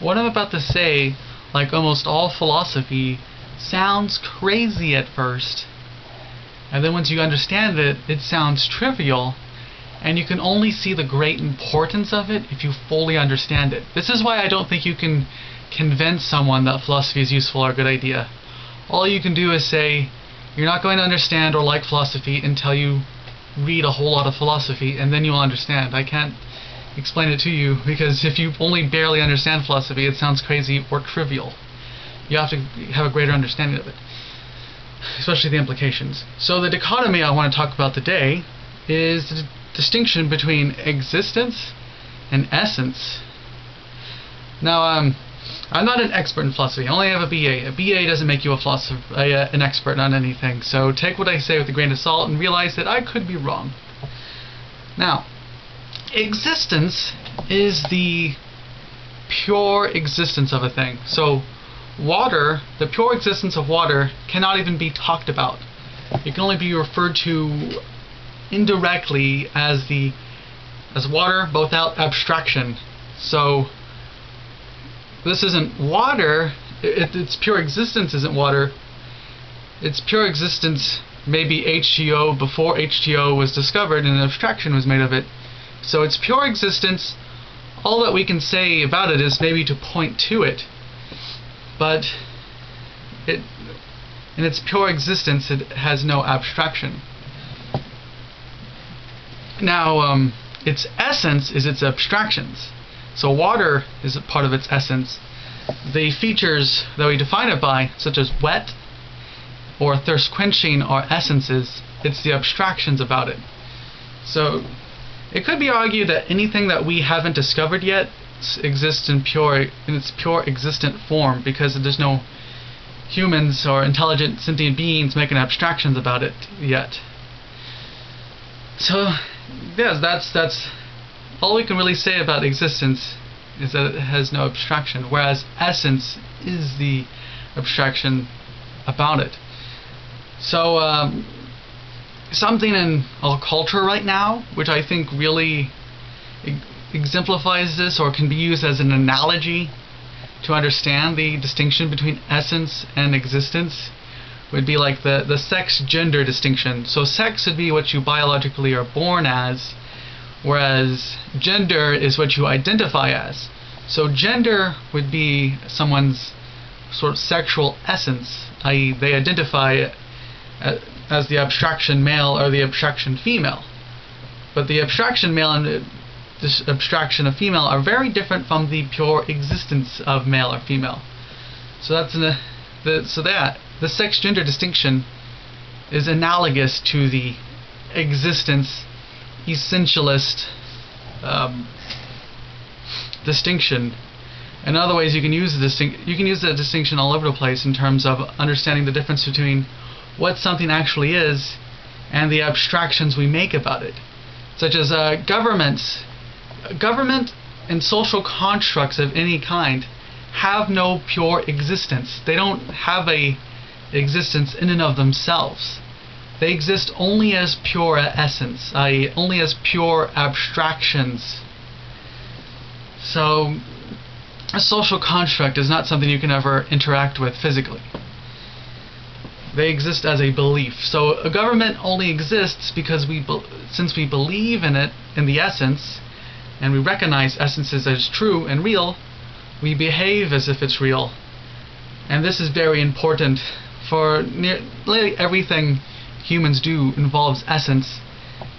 what I'm about to say, like almost all philosophy, sounds crazy at first. And then once you understand it, it sounds trivial. And you can only see the great importance of it if you fully understand it. This is why I don't think you can convince someone that philosophy is useful or a good idea. All you can do is say, you're not going to understand or like philosophy until you read a whole lot of philosophy, and then you'll understand. I can't explain it to you, because if you only barely understand philosophy, it sounds crazy or trivial. You have to have a greater understanding of it, especially the implications. So the dichotomy I want to talk about today is the distinction between existence and essence. Now, I'm not an expert in philosophy. I only have a BA. A BA doesn't make you a philosopher, an expert on anything. So take what I say with a grain of salt and realize that I could be wrong. Now, existence is the pure existence of a thing. So water, the pure existence of water, cannot even be talked about. It can only be referred to indirectly as water, but without abstraction. So this isn't water. Its pure existence isn't water. Its pure existence may be H2O before H2O was discovered and an abstraction was made of it. So its pure existence, all that we can say about it is maybe to point to it. But in its pure existence, it has no abstraction. Now, its essence is its abstractions. So water is a part of its essence. The features that we define it by, such as wet or thirst quenching, are essences. It's the abstractions about it. So it could be argued that anything that we haven't discovered yet exists in its pure existent form, because there's no humans or intelligent sentient beings making abstractions about it yet. So yes, that's all we can really say about existence, is that it has no abstraction, whereas essence is the abstraction about it. So something in our culture right now, which I think really exemplifies this, or can be used as an analogy to understand the distinction between essence and existence, would be like the sex-gender distinction. So sex would be what you biologically are born as, whereas gender is what you identify as. So gender would be someone's sort of sexual essence, i.e. they identify as the abstraction male or the abstraction female. But the abstraction male and the abstraction of female are very different from the pure existence of male or female. So that's the sex-gender distinction is analogous to the existence essentialist distinction. In other ways, you can use the distinction all over the place in terms of understanding the difference between what something actually is and the abstractions we make about it, such as government and social constructs of any kind have no pure existence. They don't have a existence in and of themselves. They exist only as pure essence, i.e. only as pure abstractions. So a social construct is not something you can ever interact with physically. They exist as a belief. So a government only exists because since we believe in it, in the essence, and we recognize essences as true and real, we behave as if it's real. And this is very important, for nearly everything humans do involves essence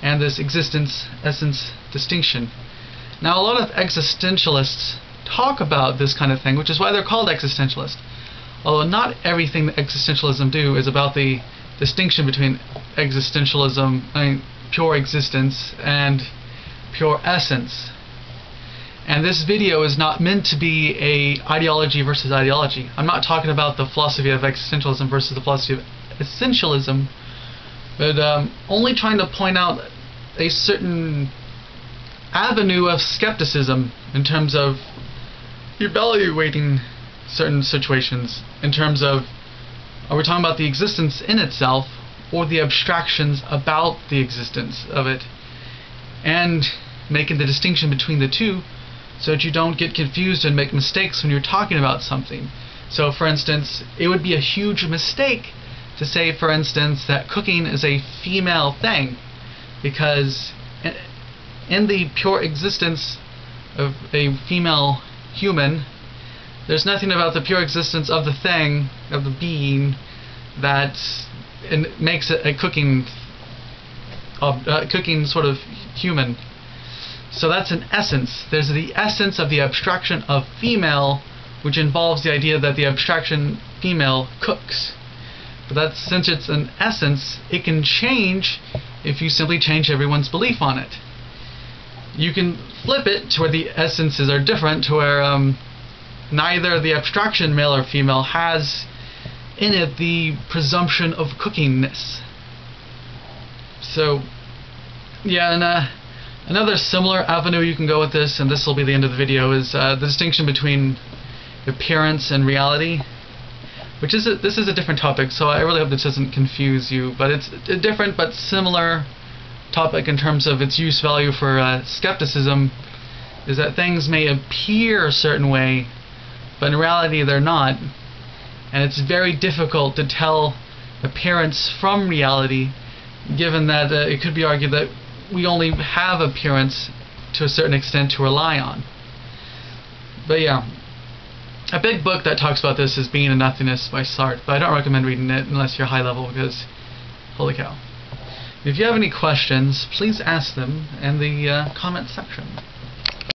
and this existence-essence distinction. Now, a lot of existentialists talk about this kind of thing, which is why they're called existentialists. Although not everything that existentialism do is about the distinction between existentialism, pure existence, and pure essence. And this video is not meant to be a ideology versus ideology. I'm not talking about the philosophy of existentialism versus the philosophy of essentialism, but only trying to point out a certain avenue of skepticism in terms of evaluating certain situations, in terms of, are we talking about the existence in itself or the abstractions about the existence of it, and making the distinction between the two so that you don't get confused and make mistakes when you're talking about something. So for instance, it would be a huge mistake to say, for instance, that cooking is a female thing, because in the pure existence of a female human, there's nothing about the pure existence of the thing, of the being, that makes it a cooking sort of human. So that's an essence. There's the essence of the abstraction of female, which involves the idea that the abstraction female cooks. But that's, since it's an essence, it can change if you simply change everyone's belief on it. You can flip it to where the essences are different, to where neither the abstraction male or female has in it the presumption of cookingness. So, yeah, and another similar avenue you can go with this, and this will be the end of the video, is the distinction between appearance and reality. This is a different topic, so I really hope this doesn't confuse you, but it's a different but similar topic in terms of its use value for skepticism, is that things may appear a certain way, but in reality they're not, and it's very difficult to tell appearance from reality, given that it could be argued that we only have appearance to a certain extent to rely on. But yeah, a big book that talks about this is Being a Nothingness by Sartre, but I don't recommend reading it unless you're high level, because holy cow. If you have any questions, please ask them in the comment section.